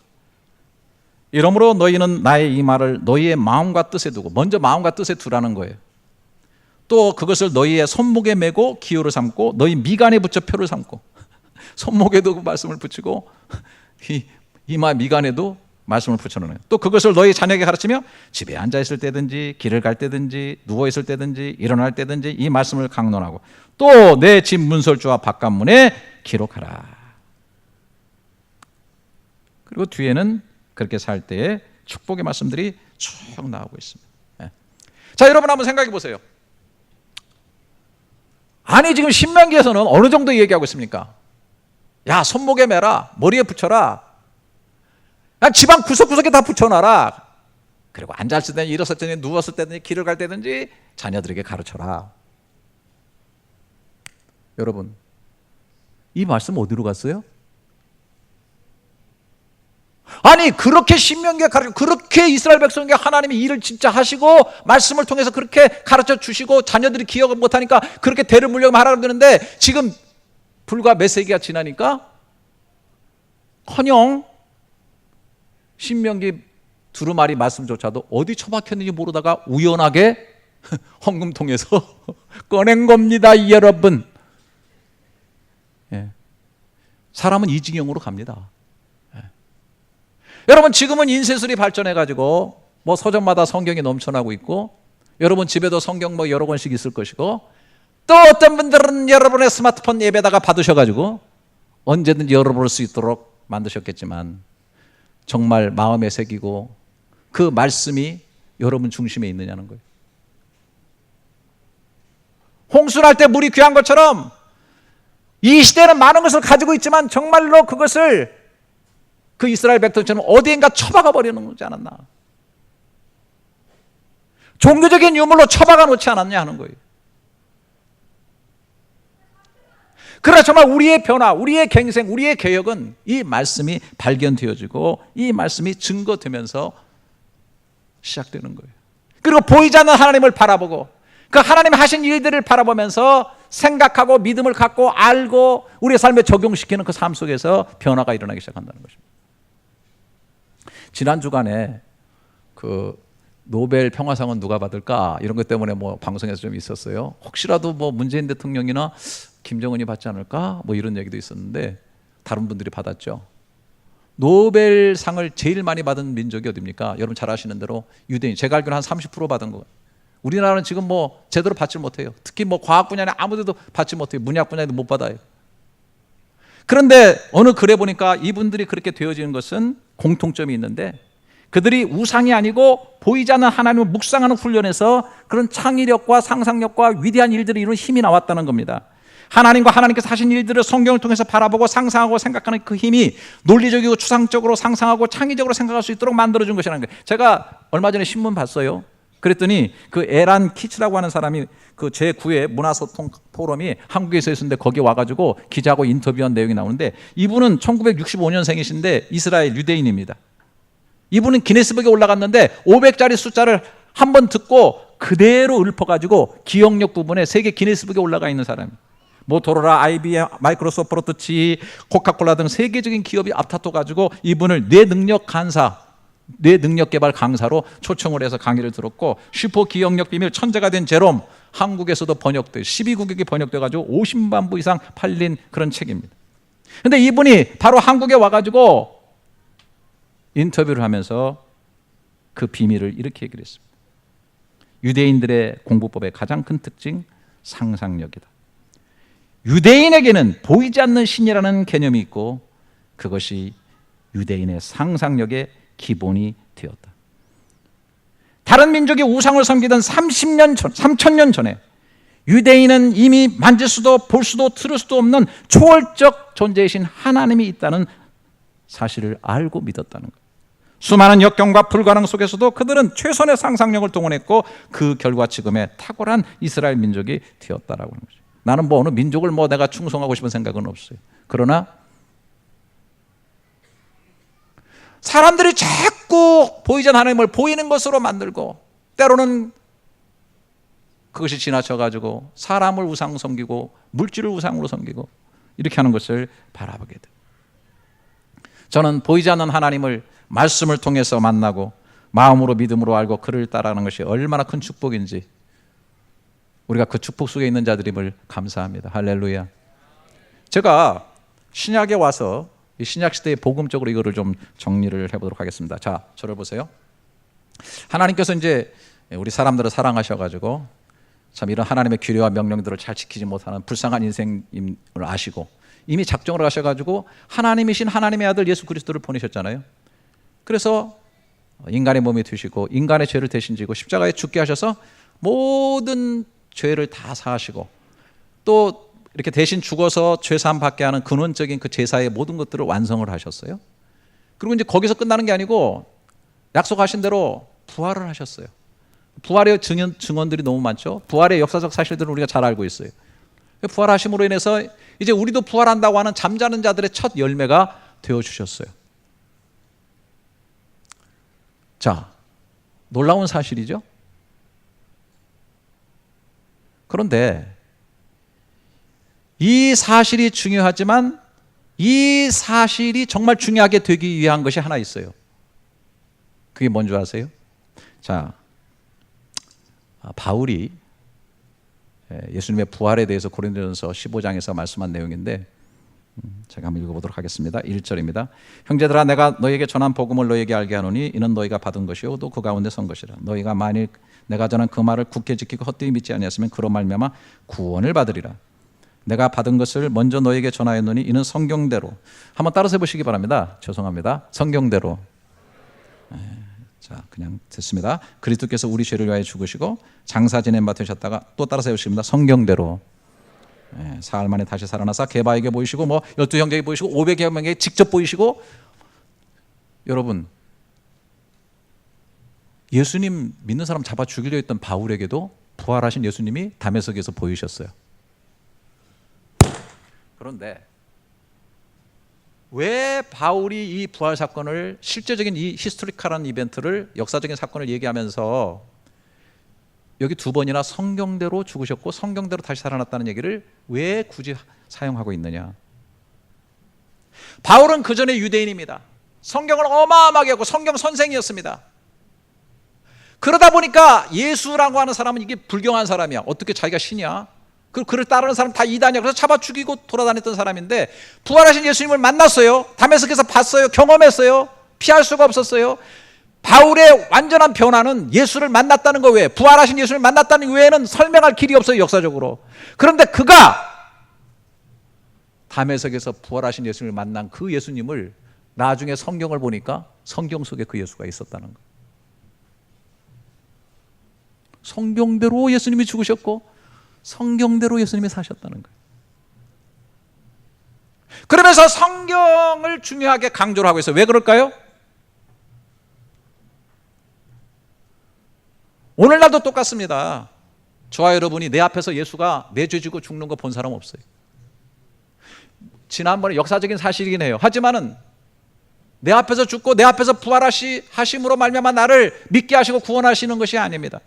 이러므로 너희는 나의 이 말을 너희의 마음과 뜻에 두고, 먼저 마음과 뜻에 두라는 거예요. 또 그것을 너희의 손목에 메고 기호를 삼고 너희 미간에 붙여 표를 삼고 손목에도 말씀을 붙이고 이마 미간에도 말씀을 붙여놓는, 또 그것을 너희 자녀에게 가르치며 집에 앉아 있을 때든지 길을 갈 때든지 누워 있을 때든지 일어날 때든지 이 말씀을 강론하고 또 내 집 문설주와 바깥문에 기록하라. 그리고 뒤에는 그렇게 살 때에 축복의 말씀들이 쭉 나오고 있습니다. 자, 여러분 한번 생각해 보세요. 아니 지금 신명기에서는 어느 정도 얘기하고 있습니까? 야, 손목에 매라, 머리에 붙여라, 집안 구석구석에 다 붙여놔라. 그리고 앉았을 때든지 일었을 때든지 누웠을 때든지 길을 갈 때든지 자녀들에게 가르쳐라. 여러분, 이 말씀 어디로 갔어요? 아니 그렇게 신명기에 가르쳐, 그렇게 이스라엘 백성에게 하나님이 일을 진짜 하시고 말씀을 통해서 그렇게 가르쳐 주시고 자녀들이 기억을 못하니까 그렇게 대를 물려고 하라고 그러는데 지금 불과 몇 세기가 지나니까 커녕 신명기 두루마리 말씀조차도 어디 처박혔는지 모르다가 우연하게 헌금통에서 꺼낸 겁니다, 여러분. 예. 사람은 이 지경으로 갑니다. 예. 여러분, 지금은 인쇄술이 발전해가지고 뭐 서점마다 성경이 넘쳐나고 있고 여러분 집에도 성경 뭐 여러 권씩 있을 것이고 또 어떤 분들은 여러분의 스마트폰 앱에다가 받으셔가지고 언제든지 열어볼 수 있도록 만드셨겠지만 정말 마음에 새기고 그 말씀이 여러분 중심에 있느냐는 거예요. 홍수날 때 물이 귀한 것처럼 이 시대는 많은 것을 가지고 있지만 정말로 그것을 그 이스라엘 백성처럼 어디인가 처박아 버리는 거지 않았나. 종교적인 유물로 처박아 놓지 않았냐 하는 거예요. 그러나 정말 우리의 변화, 우리의 갱생, 우리의 개혁은 이 말씀이 발견되어지고 이 말씀이 증거되면서 시작되는 거예요. 그리고 보이지 않는 하나님을 바라보고 그 하나님이 하신 일들을 바라보면서 생각하고 믿음을 갖고 알고 우리의 삶에 적용시키는 그 삶 속에서 변화가 일어나기 시작한다는 것입니다. 지난 주간에 그 노벨 평화상은 누가 받을까 이런 것 때문에 뭐 방송에서 좀 있었어요. 혹시라도 뭐 문재인 대통령이나 김정은이 받지 않을까 뭐 이런 얘기도 있었는데 다른 분들이 받았죠. 노벨상을 제일 많이 받은 민족이 어디입니까? 여러분 잘 아시는 대로 유대인. 제가 알기로는 한 30% 받은 거예요. 우리나라는 지금 뭐 제대로 받지 못해요. 특히 뭐 과학 분야는 아무데도 받지 못해요. 문학 분야에도 못 받아요. 그런데 어느 글에 보니까 이분들이 그렇게 되어지는 것은 공통점이 있는데 그들이 우상이 아니고 보이지 않는 하나님을 묵상하는 훈련에서 그런 창의력과 상상력과 위대한 일들을 이루는 힘이 나왔다는 겁니다. 하나님과 하나님께서 하신 일들을 성경을 통해서 바라보고 상상하고 생각하는 그 힘이 논리적이고 추상적으로 상상하고 창의적으로 생각할 수 있도록 만들어준 것이라는 거예요. 제가 얼마 전에 신문 봤어요. 그랬더니 그 에란 키츠라고 하는 사람이 그 제9회 문화소통 포럼이 한국에서 있었는데 거기 와가지고 기자하고 인터뷰한 내용이 나오는데 이분은 1965년생이신데 이스라엘 유대인입니다. 이분은 기네스북에 올라갔는데 500짜리 숫자를 한 번 듣고 그대로 읊어가지고 기억력 부분에 세계 기네스북에 올라가 있는 사람이에요. 모토로라, IBM, 마이크로소프트, GE, 코카콜라 등 세계적인 기업이 앞다퉈 가지고 이분을 뇌능력 간사, 뇌 능력 개발 강사로 초청을 해서 강의를 들었고, 슈퍼 기억력 비밀 천재가 된 제롬, 한국에서도 번역돼 12국역이 번역돼 가지고 50만 부 이상 팔린 그런 책입니다. 근데 이분이 바로 한국에 와가지고 인터뷰를 하면서 그 비밀을 이렇게 얘기를 했습니다. 유대인들의 공부법의 가장 큰 특징, 상상력이다. 유대인에게는 보이지 않는 신이라는 개념이 있고 그것이 유대인의 상상력의 기본이 되었다. 다른 민족이 우상을 섬기던 3,000년 전에 유대인은 이미 만질 수도 볼 수도 들을 수도 없는 초월적 존재이신 하나님이 있다는 사실을 알고 믿었다는 것. 수많은 역경과 불가능 속에서도 그들은 최선의 상상력을 동원했고 그 결과 지금의 탁월한 이스라엘 민족이 되었다라고 하는 거죠. 나는 어느 민족을 내가 충성하고 싶은 생각은 없어요. 그러나 사람들이 자꾸 보이지 않는 하나님을 보이는 것으로 만들고 때로는 그것이 지나쳐가지고 사람을 우상 섬기고 물질을 우상으로 섬기고 이렇게 하는 것을 바라보게 돼요. 저는 보이지 않는 하나님을 말씀을 통해서 만나고 마음으로 믿음으로 알고 그를 따라가는 것이 얼마나 큰 축복인지 우리가 그 축복 속에 있는 자들임을 감사합니다. 할렐루야. 제가 신약에 와서 이 신약 시대의 복음적으로 이거를 좀 정리를 해보도록 하겠습니다. 자, 저를 보세요. 하나님께서 이제 우리 사람들을 사랑하셔가지고 참 이런 하나님의 규례와 명령들을 잘 지키지 못하는 불쌍한 인생임을 아시고 이미 작정을 하셔가지고 하나님이신 하나님의 아들 예수 그리스도를 보내셨잖아요. 그래서 인간의 몸이 되시고 인간의 죄를 대신 지고 십자가에 죽게 하셔서 모든 죄를 다 사하시고 또 이렇게 대신 죽어서 죄사함 받게 하는 근원적인 그 제사의 모든 것들을 완성을 하셨어요. 그리고 이제 거기서 끝나는 게 아니고 약속하신 대로 부활을 하셨어요. 부활의 증언들이 너무 많죠. 부활의 역사적 사실들을 우리가 잘 알고 있어요. 부활하심으로 인해서 이제 우리도 부활한다고 하는 잠자는 자들의 첫 열매가 되어주셨어요. 자, 놀라운 사실이죠. 그런데 이 사실이 중요하지만 이 사실이 정말 중요하게 되기 위한 것이 하나 있어요. 그게 뭔지 아세요? 자, 바울이 예수님의 부활에 대해서 고린도전서 15장에서 말씀한 내용인데 제가 한번 읽어보도록 하겠습니다. 1절입니다. 형제들아 내가 너희에게 전한 복음을 너희에게 알게 하노니 이는 너희가 받은 것이요 또 그 가운데 선 것이라. 너희가 만일 내가 전한 그 말을 굳게 지키고 헛되이 믿지 아니하시면 그로 말미암아 구원을 받으리라. 내가 받은 것을 먼저 너희에게 전하였노니 이는 성경대로. 한번 따라서 해보시기 바랍니다. 죄송합니다. 성경대로. 자, 그냥 됐습니다. 그리스도께서 우리 죄를 위하여 죽으시고 장사 지낸 바 되셨다가 또 따라서 해보십니다. 성경대로. 사흘 만에 다시 살아나사 게바에게 보이시고 12형제에게 보이시고 500여 명에게 직접 보이시고. 여러분, 예수님 믿는 사람 잡아 죽이려 했던 바울에게도 부활하신 예수님이 다메섹에서 보이셨어요. 그런데 왜 바울이 이 부활 사건을 실제적인 이 히스토리컬한 이벤트를 역사적인 사건을 얘기하면서 여기 두 번이나 성경대로 죽으셨고 성경대로 다시 살아났다는 얘기를 왜 굳이 사용하고 있느냐? 바울은 그 전에 유대인입니다. 성경을 어마어마하게 하고 성경 선생이었습니다. 그러다 보니까 예수라고 하는 사람은 이게 불경한 사람이야. 어떻게 자기가 신이야? 그를 따르는 사람 다 이단이야. 그래서 잡아 죽이고 돌아다녔던 사람인데 부활하신 예수님을 만났어요. 다메섹에서 봤어요. 경험했어요. 피할 수가 없었어요. 바울의 완전한 변화는 예수를 만났다는 거 외에, 부활하신 예수를 만났다는 외에는 설명할 길이 없어요, 역사적으로. 그런데 그가 다메섹에서 부활하신 예수님을 만난 그 예수님을 나중에 성경을 보니까 성경 속에 그 예수가 있었다는 거예요. 성경대로 예수님이 죽으셨고 성경대로 예수님이 사셨다는 거예요. 그러면서 성경을 중요하게 강조를 하고 있어요. 왜 그럴까요? 오늘날도 똑같습니다. 저와 여러분이 내 앞에서 예수가 내 죄 지고 죽는 거 본 사람 없어요. 지난번에 역사적인 사실이긴 해요. 하지만은 내 앞에서 죽고 내 앞에서 부활하심으로 말미암아 나를 믿게 하시고 구원하시는 것이 아닙니다.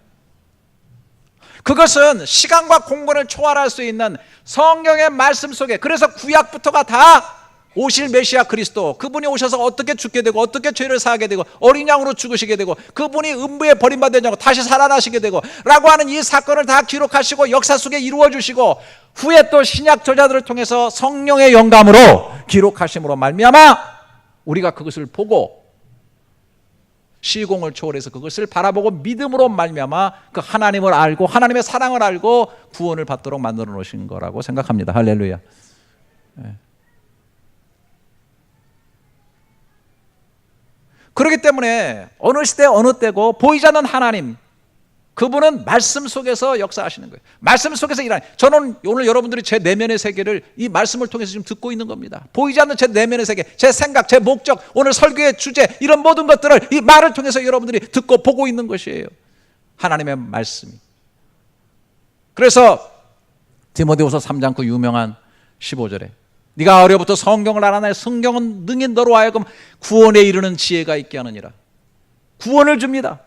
그것은 시간과 공간을 초월할 수 있는 성경의 말씀 속에, 그래서 구약부터가 다 오실 메시아 그리스도, 그분이 오셔서 어떻게 죽게 되고 어떻게 죄를 사하게 되고 어린 양으로 죽으시게 되고 그분이 음부에 버림받은 자고 다시 살아나시게 되고 라고 하는 이 사건을 다 기록하시고 역사 속에 이루어 주시고 후에 또 신약 저자들을 통해서 성령의 영감으로 기록하심으로 말미암아 우리가 그것을 보고 시공을 초월해서 그것을 바라보고 믿음으로 말미암아 그 하나님을 알고 하나님의 사랑을 알고 구원을 받도록 만들어 놓으신 거라고 생각합니다. 할렐루야. 네. 그렇기 때문에 어느 시대 어느 때고 보이지 않는 하나님, 그분은 말씀 속에서 역사하시는 거예요. 말씀 속에서 일하는. 저는 오늘 여러분들이 제 내면의 세계를 이 말씀을 통해서 지금 듣고 있는 겁니다. 보이지 않는 제 내면의 세계, 제 생각, 제 목적, 오늘 설교의 주제, 이런 모든 것들을 이 말을 통해서 여러분들이 듣고 보고 있는 것이에요. 하나님의 말씀이. 그래서 디모데후서 3장 그 유명한 15절에 네가 어려부터 성경을 알아내 성경은 능히 너로 하여금 구원에 이르는 지혜가 있게 하느니라. 구원을 줍니다.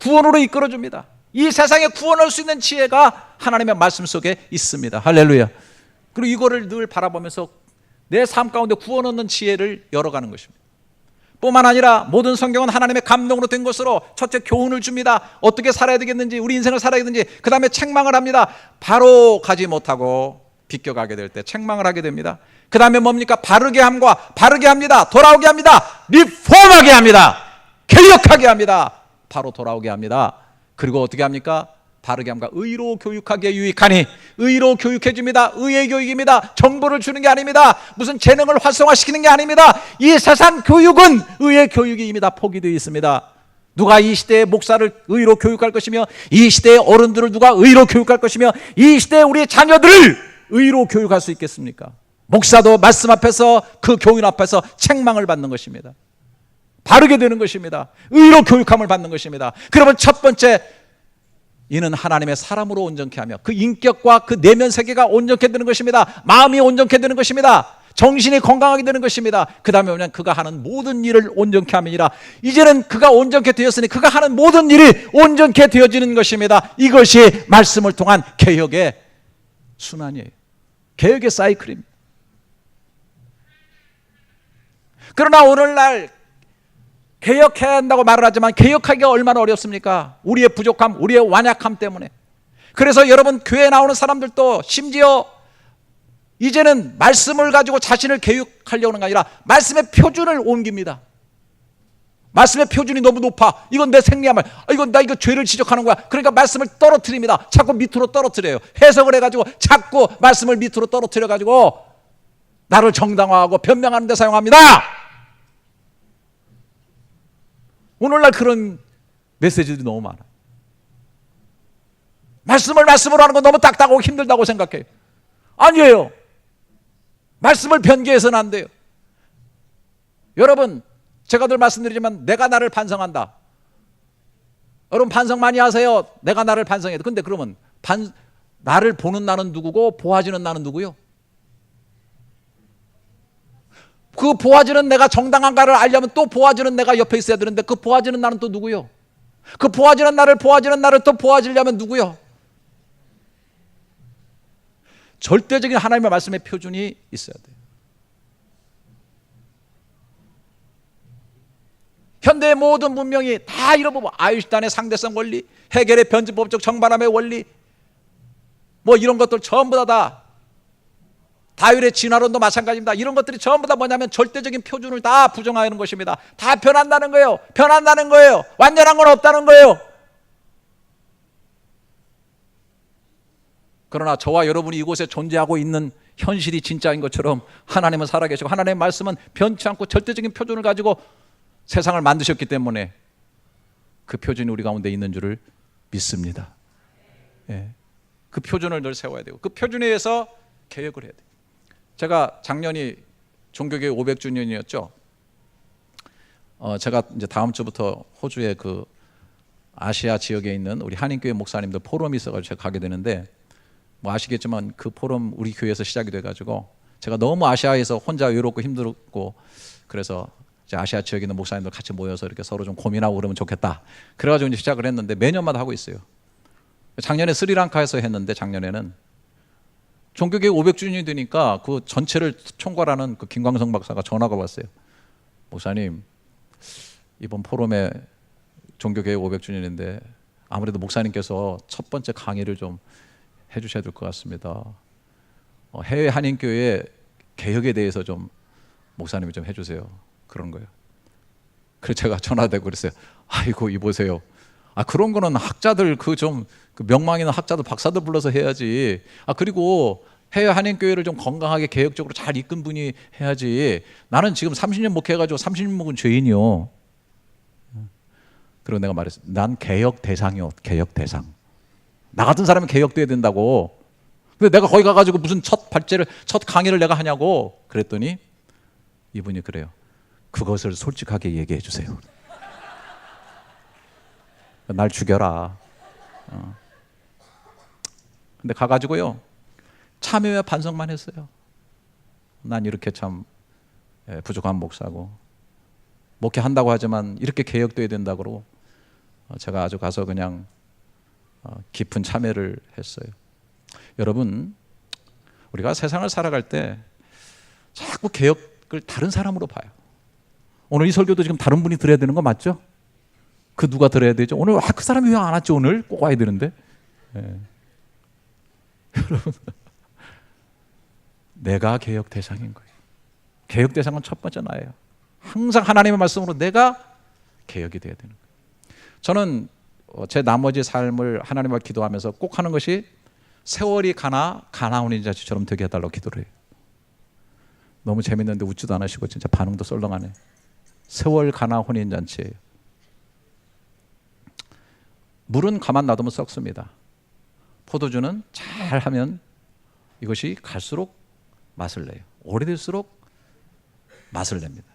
구원으로 이끌어 줍니다. 이 세상에 구원할 수 있는 지혜가 하나님의 말씀 속에 있습니다. 할렐루야. 그리고 이거를 늘 바라보면서 내 삶 가운데 구원 얻는 지혜를 열어가는 것입니다. 뿐만 아니라 모든 성경은 하나님의 감동으로 된 것으로 첫째 교훈을 줍니다. 어떻게 살아야 되겠는지, 우리 인생을 살아야 되는지. 그 다음에 책망을 합니다. 바로 가지 못하고 비껴가게 될 때 책망을 하게 됩니다. 그 다음에 뭡니까? 바르게 함과 바르게 합니다. 돌아오게 합니다. 리폼하게 합니다. 개혁하게 합니다. 바로 돌아오게 합니다. 그리고 어떻게 합니까? 바르게 함과 의로 교육하기에 유익하니 의로 교육해 줍니다. 의의 교육입니다. 정보를 주는 게 아닙니다. 무슨 재능을 활성화시키는 게 아닙니다. 이 세상 교육은 의의 교육이 이미 다 포기되어 있습니다. 누가 이 시대의 목사를 의로 교육할 것이며 이 시대의 어른들을 누가 의로 교육할 것이며 이 시대의 우리 자녀들을 의로 교육할 수 있겠습니까? 목사도 말씀 앞에서 그 교훈 앞에서 책망을 받는 것입니다. 바르게 되는 것입니다. 의로 교육함을 받는 것입니다. 그러면 첫 번째, 이는 하나님의 사람으로 온전케 하며 그 인격과 그 내면 세계가 온전케 되는 것입니다. 마음이 온전케 되는 것입니다. 정신이 건강하게 되는 것입니다. 그 다음에 오면 그가 하는 모든 일을 온전케 함이니라. 이제는 그가 온전케 되었으니 그가 하는 모든 일이 온전케 되어지는 것입니다. 이것이 말씀을 통한 개혁의 순환이에요. 개혁의 사이클입니다. 그러나 오늘날 개혁해야 한다고 말을 하지만 개혁하기가 얼마나 어렵습니까? 우리의 부족함, 우리의 완약함 때문에. 그래서 여러분 교회에 나오는 사람들도 심지어 이제는 말씀을 가지고 자신을 개혁하려는 게 아니라 말씀의 표준을 옮깁니다. 말씀의 표준이 너무 높아. 이건 내 생리함을, 이건 나 이거 죄를 지적하는 거야. 그러니까 말씀을 떨어뜨립니다. 자꾸 밑으로 떨어뜨려요. 해석을 해가지고 자꾸 말씀을 밑으로 떨어뜨려가지고 나를 정당화하고 변명하는 데 사용합니다. 오늘날 그런 메시지들이 너무 많아요. 말씀을 말씀으로 하는 건 너무 딱딱하고 힘들다고 생각해요. 아니에요. 말씀을 변개해서는 안 돼요. 여러분, 제가 늘 말씀드리지만 내가 나를 반성한다. 여러분 반성 많이 하세요. 내가 나를 반성해야 돼. 근데 그러면 나를 보는 나는 누구고 보아지는 나는 누구요? 그 보아지는 내가 정당한가를 알려면 또 보아지는 내가 옆에 있어야 되는데 그 보아지는 나는 또 누구요? 그 보아지는 나를 또 보아지려면 누구요? 절대적인 하나님의 말씀의 표준이 있어야 돼요. 현대의 모든 문명이 다 잃어보고 아인슈타인의 상대성 원리, 헤겔의 변증법적 정반함의 원리, 뭐 이런 것들 전부 다 다윗의 진화론도 마찬가지입니다. 이런 것들이 전부 다 뭐냐면 절대적인 표준을 다 부정하는 것입니다. 다 변한다는 거예요. 변한다는 거예요. 완전한 건 없다는 거예요. 그러나 저와 여러분이 이곳에 존재하고 있는 현실이 진짜인 것처럼 하나님은 살아계시고 하나님의 말씀은 변치 않고 절대적인 표준을 가지고 세상을 만드셨기 때문에 그 표준이 우리 가운데 있는 줄을 믿습니다. 예. 그 표준을 늘 세워야 되고 그 표준에 의해서 개혁을 해야 돼요. 제가 작년이 종교개혁 500주년이었죠. 제가 이제 다음 주부터 호주의 그 아시아 지역에 있는 우리 한인교회 목사님들 포럼이 있어가지고 제가 가게 되는데 뭐 아시겠지만 그 포럼 우리 교회에서 시작이 돼가지고 제가 너무 아시아에서 혼자 외롭고 힘들었고 그래서 이제 아시아 지역에 있는 목사님들 같이 모여서 이렇게 서로 좀 고민하고 그러면 좋겠다. 그래가지고 이제 시작을 했는데 매년마다 하고 있어요. 작년에 스리랑카에서 했는데 작년에는 종교개혁 500주년이 되니까 그 전체를 총괄하는 그 김광성 박사가 전화가 왔어요. 목사님, 이번 포럼에 종교개혁 500주년인데 아무래도 목사님께서 첫 번째 강의를 좀 해주셔야 될 것 같습니다. 해외 한인교회 개혁에 대해서 좀 목사님이 좀 해주세요. 그런 거예요. 그래서 제가 전화되고 그랬어요. 아이고, 이보세요. 그런 거는 학자들 그 명망 있는 학자들 박사들 불러서 해야지. 그리고 해외 한인교회를 좀 건강하게 개혁적으로 잘 이끈 분이 해야지. 나는 지금 30년 목회해가지고 30년 묵은 죄인이요. 그리고 내가 말했어. 난 개혁 대상이요. 개혁 대상. 나 같은 사람이 개혁돼야 된다고. 근데 내가 거기 가가지고 무슨 첫 강의를 내가 하냐고. 그랬더니 이분이 그래요. 그것을 솔직하게 얘기해 주세요. 날 죽여라. 근데 가가지고요, 참여와 반성만 했어요. 난 이렇게 참 부족한 목사고, 목회한다고 하지만 이렇게 개혁돼야 된다고 제가 아주 가서 그냥 깊은 참여를 했어요. 여러분, 우리가 세상을 살아갈 때 자꾸 개혁을 다른 사람으로 봐요. 오늘 이 설교도 지금 다른 분이 들어야 되는 거 맞죠? 그 누가 들어야 되죠? 오늘 그 사람이 왜 안 왔죠? 오늘 꼭 와야 되는데. 여러분, 내가 개혁 대상인 거예요. 개혁 대상은 첫 번째 나예요. 항상 하나님의 말씀으로 내가 개혁이 돼야 되는 거예요. 저는 제 나머지 삶을 하나님 앞에 기도하면서 꼭 하는 것이 세월이 가나 혼인잔치처럼 되게 해달라고 기도를 해요. 너무 재밌는데 웃지도 않으시고 진짜 반응도 썰렁하네. 세월 가나 혼인잔치예요. 물은 가만 놔두면 썩습니다. 포도주는 잘하면 이것이 갈수록 맛을 내요. 오래될수록 맛을 냅니다.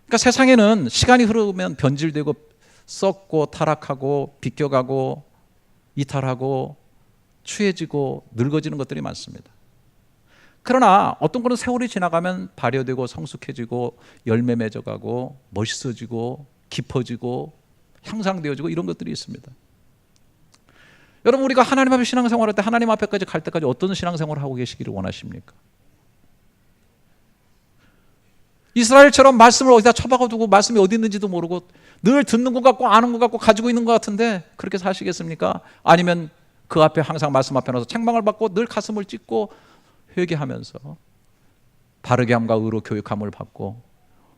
그러니까 세상에는 시간이 흐르면 변질되고 썩고 타락하고 비껴가고 이탈하고 추해지고 늙어지는 것들이 많습니다. 그러나 어떤 거는 세월이 지나가면 발효되고 성숙해지고 열매 맺어가고 멋있어지고 깊어지고 향상되어지고 이런 것들이 있습니다. 여러분, 우리가 하나님 앞에 신앙생활할 때 하나님 앞에까지 갈 때까지 어떤 신앙생활을 하고 계시기를 원하십니까? 이스라엘처럼 말씀을 어디다 처박아두고 말씀이 어디 있는지도 모르고 늘 듣는 것 같고 아는 것 같고 가지고 있는 것 같은데 그렇게 사시겠습니까? 아니면 그 앞에 항상 말씀 앞에 나서 책망을 받고 늘 가슴을 찢고 회개하면서 바르게 함과 의로 교육함을 받고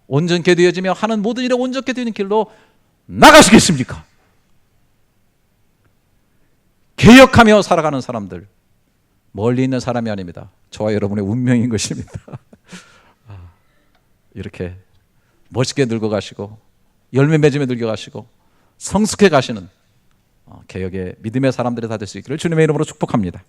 온전케 되어지며 하는 모든 일에 온전케 되는 길로 나가시겠습니까? 개혁하며 살아가는 사람들, 멀리 있는 사람이 아닙니다. 저와 여러분의 운명인 것입니다. 이렇게 멋있게 늙어가시고 열매 맺으며 늙어가시고 성숙해 가시는 개혁의 믿음의 사람들이 다 될 수 있기를 주님의 이름으로 축복합니다.